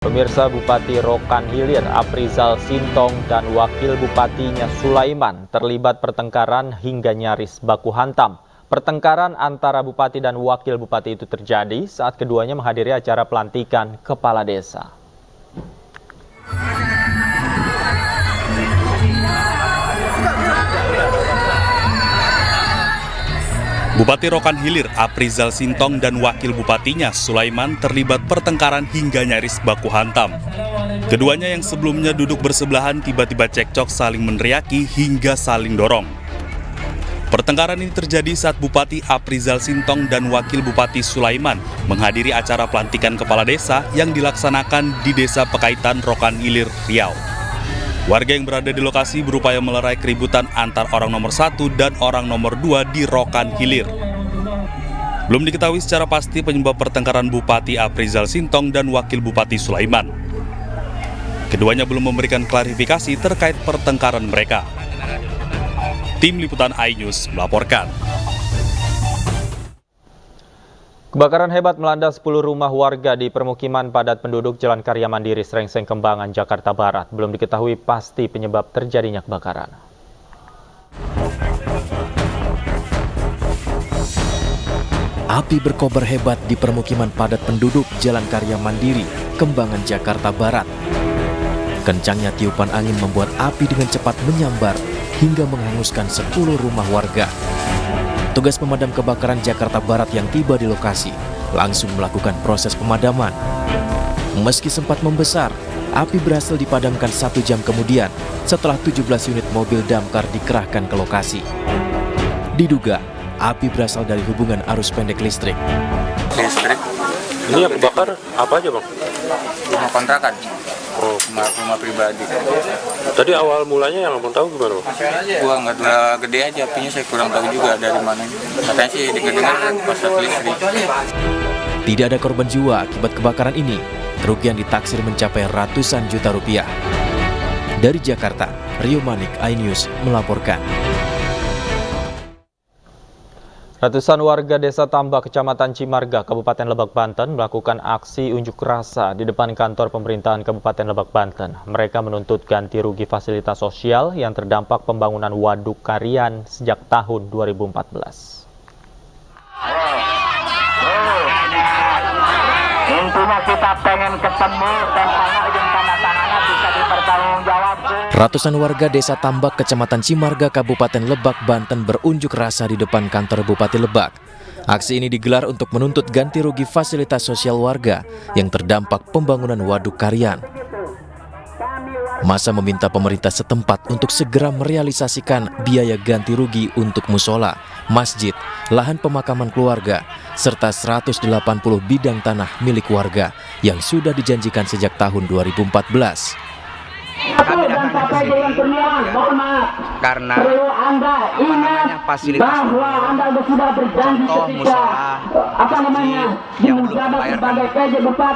Pemirsa, Bupati Rokan Hilir Aprizal Sintong dan Wakil Bupatinya Sulaiman terlibat pertengkaran hingga nyaris baku hantam. Pertengkaran antara Bupati dan Wakil Bupati itu terjadi saat keduanya menghadiri acara pelantikan Kepala Desa. Bupati Rokan Hilir Aprizal Sintong dan Wakil Bupatinya Sulaiman terlibat pertengkaran hingga nyaris baku hantam. Keduanya yang sebelumnya duduk bersebelahan tiba-tiba cekcok saling meneriaki hingga saling dorong. Pertengkaran ini terjadi saat Bupati Aprizal Sintong dan Wakil Bupati Sulaiman menghadiri acara pelantikan Kepala Desa yang dilaksanakan di Desa Pekaitan Rokan Hilir, Riau. Warga yang berada di lokasi berupaya melerai keributan antar orang nomor 1 dan orang nomor 2 di Rokan Hilir. Belum diketahui secara pasti penyebab pertengkaran Bupati Aprizal Sintong dan Wakil Bupati Sulaiman. Keduanya belum memberikan klarifikasi terkait pertengkaran mereka. Tim Liputan iNews melaporkan. Kebakaran hebat melanda 10 rumah warga di permukiman padat penduduk Jalan Karya Mandiri, Srengseng, Kembangan, Jakarta Barat. Belum diketahui pasti penyebab terjadinya kebakaran. Api berkobar hebat di permukiman padat penduduk Jalan Karya Mandiri, Kembangan, Jakarta Barat. Kencangnya tiupan angin membuat api dengan cepat menyambar hingga menghanguskan 10 rumah warga. Tugas pemadam kebakaran Jakarta Barat yang tiba di lokasi langsung melakukan proses pemadaman. Meski sempat membesar, api berhasil dipadamkan 1 jam kemudian setelah 17 unit mobil damkar dikerahkan ke lokasi. Diduga, api berasal dari hubungan arus pendek listrik. Ini yang kebakar apa aja, Bang? Rumah kontrakan. Oh, Rumah pribadi. tadi awal mulanya yang Abang tahu gimana, Bang? Gua nggak gede aja apinya, saya kurang tahu juga dari mana. Katanya sih dengar pasar listrik. Tidak ada korban jiwa akibat kebakaran ini. Kerugian ditaksir mencapai ratusan juta rupiah. Dari Jakarta, Rio Manik, iNews melaporkan. Ratusan warga Desa Tambak, Kecamatan Cimarga, Kabupaten Lebak, Banten melakukan aksi unjuk rasa di depan kantor pemerintahan Kabupaten Lebak, Banten. Mereka menuntut ganti rugi fasilitas sosial yang terdampak pembangunan waduk Karian sejak tahun 2014. Intinya kita pengen ketemu dan izin tanda tangannya bisa dipertanggungjawabkan. Ratusan warga Desa Tambak, Kecamatan Cimarga, Kabupaten Lebak, Banten berunjuk rasa di depan kantor Bupati Lebak. Aksi ini digelar untuk menuntut ganti rugi fasilitas sosial warga yang terdampak pembangunan waduk Karian. Masa meminta pemerintah setempat untuk segera merealisasikan biaya ganti rugi untuk musola, masjid, lahan pemakaman keluarga, serta 180 bidang tanah milik warga yang sudah dijanjikan sejak tahun 2014. Kami datang ke sini karena fasilitas contoh musola, masjid yang belum dibayarkan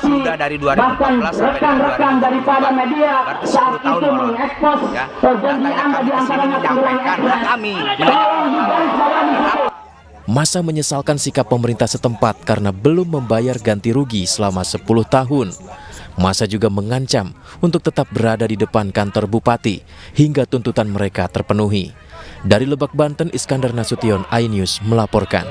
sudah dari 2014 sampai dengan 2024, berarti 10 tahun molor. Ya, datanya kami ke sini menyampaikan hak kami. Masa menyesalkan sikap pemerintah setempat karena belum membayar ganti rugi selama 10 tahun. Masa juga mengancam untuk tetap berada di depan kantor bupati hingga tuntutan mereka terpenuhi. Dari Lebak, Banten, Iskandar Nasution, iNews melaporkan.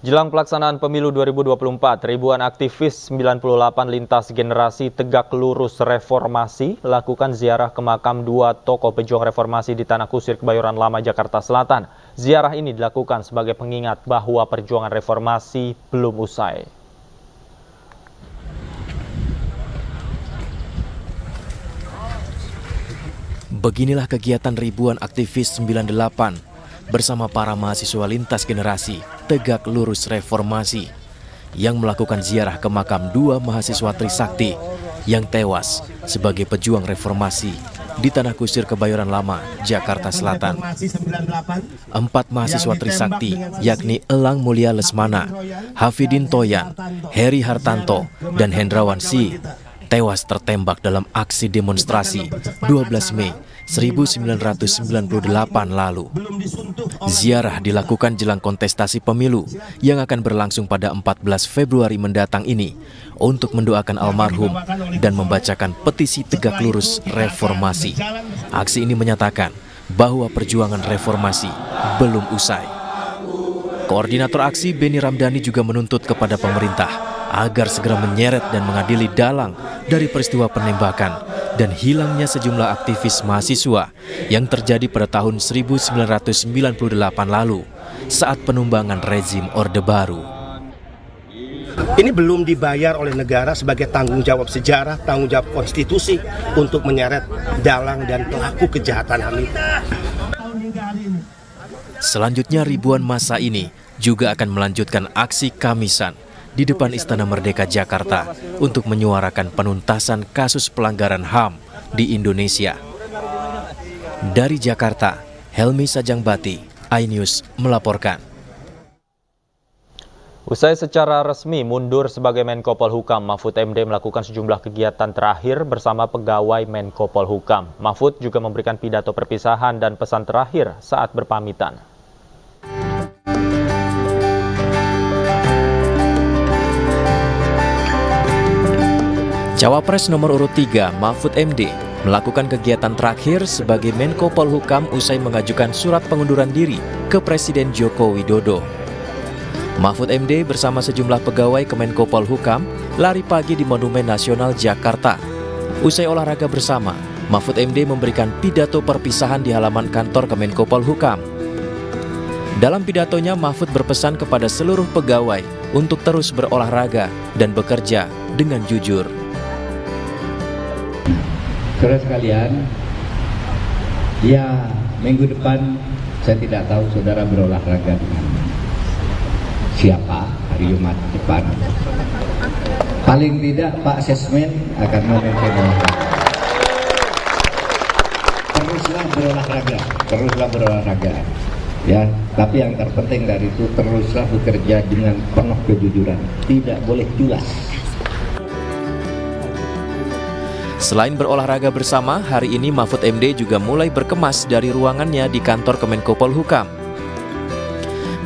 Jelang pelaksanaan pemilu 2024, ribuan aktivis 98 lintas generasi Tegak Lurus Reformasi lakukan ziarah ke makam 2 tokoh pejuang reformasi di Tanah Kusir, Kebayoran Lama, Jakarta Selatan. Ziarah ini dilakukan sebagai pengingat bahwa perjuangan reformasi belum usai. Beginilah kegiatan ribuan aktivis 98 bersama para mahasiswa lintas generasi Tegak Lurus Reformasi yang melakukan ziarah ke makam 2 mahasiswa Trisakti yang tewas sebagai pejuang reformasi di Tanah Kusir, Kebayoran Lama, Jakarta Selatan. 4 mahasiswa Trisakti yakni Elang Mulia Lesmana, Hafidin Toyan, Heri Hartanto, dan Hendrawan Si tewas tertembak dalam aksi demonstrasi 12 Mei 1998 lalu. Ziarah dilakukan jelang kontestasi pemilu yang akan berlangsung pada 14 Februari mendatang ini untuk mendoakan almarhum dan membacakan petisi tegak lurus reformasi. Aksi ini menyatakan bahwa perjuangan reformasi belum usai. Koordinator aksi Beni Ramdhani juga menuntut kepada pemerintah agar segera menyeret dan mengadili dalang dari peristiwa penembakan dan hilangnya sejumlah aktivis mahasiswa yang terjadi pada tahun 1998 lalu saat penumbangan rezim Orde Baru. Ini belum dibayar oleh negara sebagai tanggung jawab sejarah, tanggung jawab konstitusi untuk menyeret dalang dan pelaku kejahatan HAM itu. Selanjutnya ribuan massa ini juga akan melanjutkan aksi Kamisan di depan Istana Merdeka Jakarta untuk menyuarakan penuntasan kasus pelanggaran HAM di Indonesia. Dari Jakarta, Helmi Sajangbati, iNews melaporkan. Usai secara resmi mundur sebagai Menko Polhukam, Mahfud MD melakukan sejumlah kegiatan terakhir bersama pegawai Menko Polhukam. Mahfud juga memberikan pidato perpisahan dan pesan terakhir saat berpamitan. Cawapres nomor urut 3, Mahfud MD, melakukan kegiatan terakhir sebagai Menko Polhukam usai mengajukan surat pengunduran diri ke Presiden Joko Widodo. Mahfud MD bersama sejumlah pegawai Kemenko Polhukam lari pagi di Monumen Nasional Jakarta. Usai olahraga bersama, Mahfud MD memberikan pidato perpisahan di halaman kantor Kemenko Polhukam. Dalam pidatonya, Mahfud berpesan kepada seluruh pegawai untuk terus berolahraga dan bekerja dengan jujur. Saudara sekalian, ya minggu depan saya tidak tahu saudara berolahraga dengan siapa hari Jumat depan. Paling tidak Pak Sesmen akan memimpin olahraga. Teruslah berolahraga. Ya, tapi yang terpenting dari itu teruslah bekerja dengan penuh kejujuran, tidak boleh culas. Selain berolahraga bersama, hari ini Mahfud MD juga mulai berkemas dari ruangannya di kantor Kemenko Polhukam.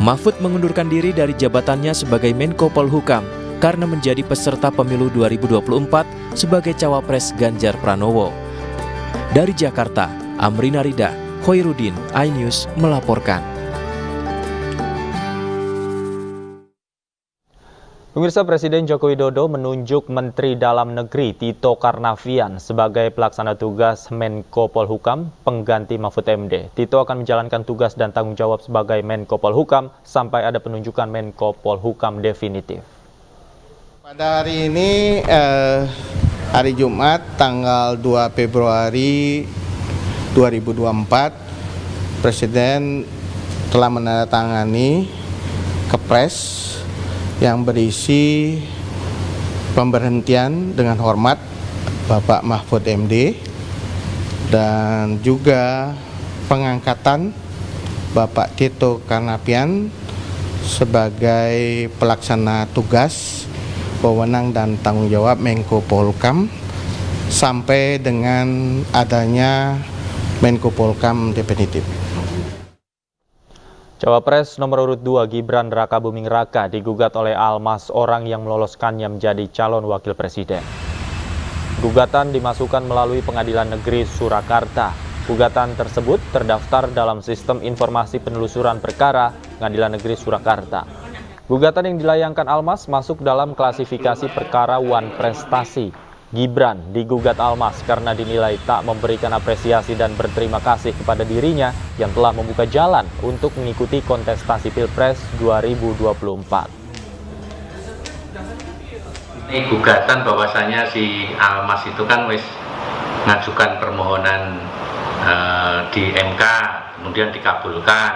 Mahfud mengundurkan diri dari jabatannya sebagai Menko Polhukam karena menjadi peserta pemilu 2024 sebagai cawapres Ganjar Pranowo. Dari Jakarta, Amrina Rida, Khoirudin, iNews melaporkan. Pemirsa, Presiden Joko Widodo menunjuk Menteri Dalam Negeri Tito Karnavian sebagai pelaksana tugas Menko Polhukam pengganti Mahfud MD. Tito akan menjalankan tugas dan tanggung jawab sebagai Menko Polhukam sampai ada penunjukan Menko Polhukam definitif. Pada hari ini, hari Jumat, tanggal 2 Februari 2024, Presiden telah menandatangani Kepres yang berisi pemberhentian dengan hormat Bapak Mahfud MD dan juga pengangkatan Bapak Tito Karnavian sebagai pelaksana tugas, wewenang dan tanggung jawab Menko Polhukam sampai dengan adanya Menko Polhukam definitif. Cawapres nomor urut 2 Gibran Rakabuming Raka digugat oleh Almas orang yang meloloskannya menjadi calon wakil presiden. Gugatan dimasukkan melalui Pengadilan Negeri Surakarta. Gugatan tersebut terdaftar dalam Sistem Informasi Penelusuran Perkara Pengadilan Negeri Surakarta. Gugatan yang dilayangkan Almas masuk dalam klasifikasi perkara wan prestasi. Gibran digugat Almas karena dinilai tak memberikan apresiasi dan berterima kasih kepada dirinya yang telah membuka jalan untuk mengikuti kontestasi Pilpres 2024. Ini gugatan bahwasanya si Almas itu kan wis ngajukan permohonan di MK, kemudian dikabulkan.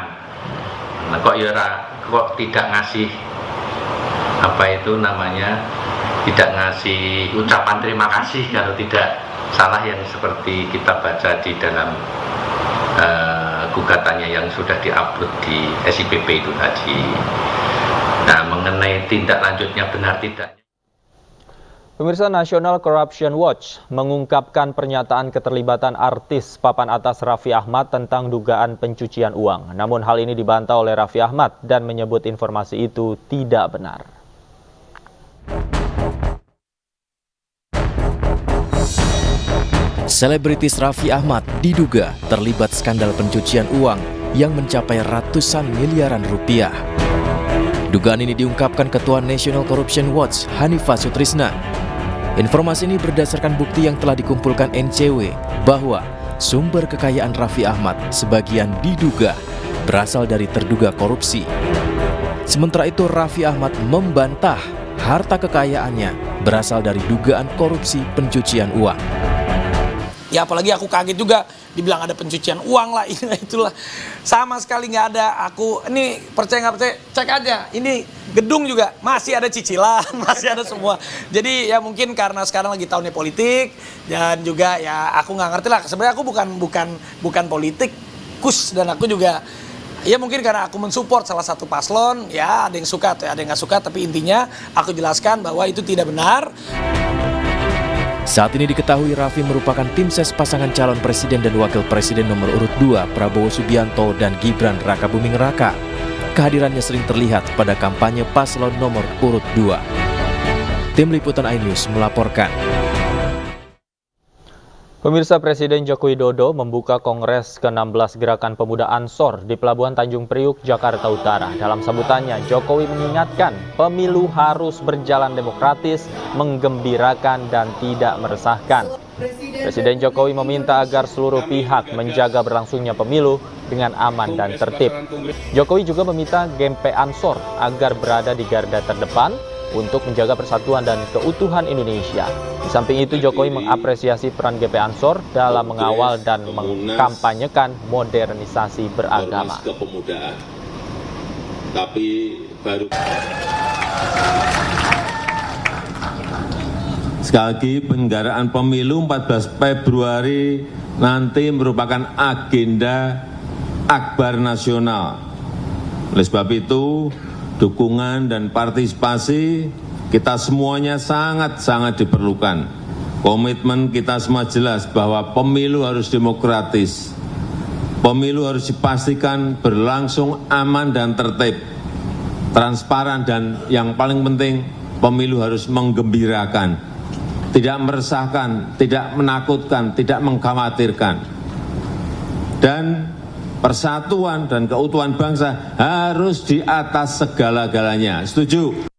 Nah, kok tidak ngasih tidak ngasih ucapan terima kasih kalau tidak salah yang seperti kita baca di dalam gugatannya yang sudah diupload di SIPP itu tadi. Nah, mengenai tindak lanjutnya benar tidaknya. Pemirsa, National Corruption Watch mengungkapkan pernyataan keterlibatan artis papan atas Raffi Ahmad tentang dugaan pencucian uang. Namun hal ini dibantah oleh Raffi Ahmad dan menyebut informasi itu tidak benar. Selebritis Raffi Ahmad diduga terlibat skandal pencucian uang yang mencapai ratusan miliaran rupiah. Dugaan ini diungkapkan Ketua National Corruption Watch, Hanifah Sutrisna. Informasi ini berdasarkan bukti yang telah dikumpulkan NCW bahwa sumber kekayaan Raffi Ahmad sebagian diduga berasal dari terduga korupsi. Sementara itu Raffi Ahmad membantah harta kekayaannya berasal dari dugaan korupsi pencucian uang. Ya apalagi aku kaget juga dibilang ada pencucian uang lah, itulah sama sekali nggak ada. Aku ini percaya nggak percaya cek aja, ini gedung juga masih ada cicilan, masih ada semua. Jadi ya mungkin karena sekarang lagi tahunnya politik dan juga ya aku nggak ngerti lah. Sebenarnya aku bukan politikus dan aku juga ya mungkin karena aku mensupport salah satu paslon, ya ada yang suka atau ada yang nggak suka, tapi intinya aku jelaskan bahwa itu tidak benar. Saat ini diketahui Raffi merupakan tim ses pasangan calon presiden dan wakil presiden nomor urut 2 Prabowo Subianto dan Gibran Rakabuming Raka. Kehadirannya sering terlihat pada kampanye paslon nomor urut 2. Tim Liputan iNews melaporkan. Pemirsa, Presiden Joko Widodo membuka Kongres ke-16 Gerakan Pemuda Ansor di Pelabuhan Tanjung Priuk, Jakarta Utara. Dalam sambutannya, Jokowi mengingatkan pemilu harus berjalan demokratis, menggembirakan, dan tidak meresahkan. Presiden Jokowi meminta agar seluruh pihak menjaga berlangsungnya pemilu dengan aman dan tertib. Jokowi juga meminta GP Ansor agar berada di garda terdepan untuk menjaga persatuan dan keutuhan Indonesia. Di samping itu, Jokowi mengapresiasi peran GP Ansor dalam mengawal dan mengkampanyekan modernisasi beragama. Sekali lagi, penyelenggaraan pemilu 14 Februari nanti merupakan agenda akbar nasional. Oleh sebab itu, dukungan dan partisipasi kita semuanya sangat-sangat diperlukan. Komitmen kita semua jelas bahwa pemilu harus demokratis. Pemilu harus dipastikan berlangsung aman dan tertib, transparan, dan yang paling penting, pemilu harus menggembirakan, tidak meresahkan, tidak menakutkan, tidak mengkhawatirkan. Dan persatuan dan keutuhan bangsa harus di atas segala-galanya. Setuju?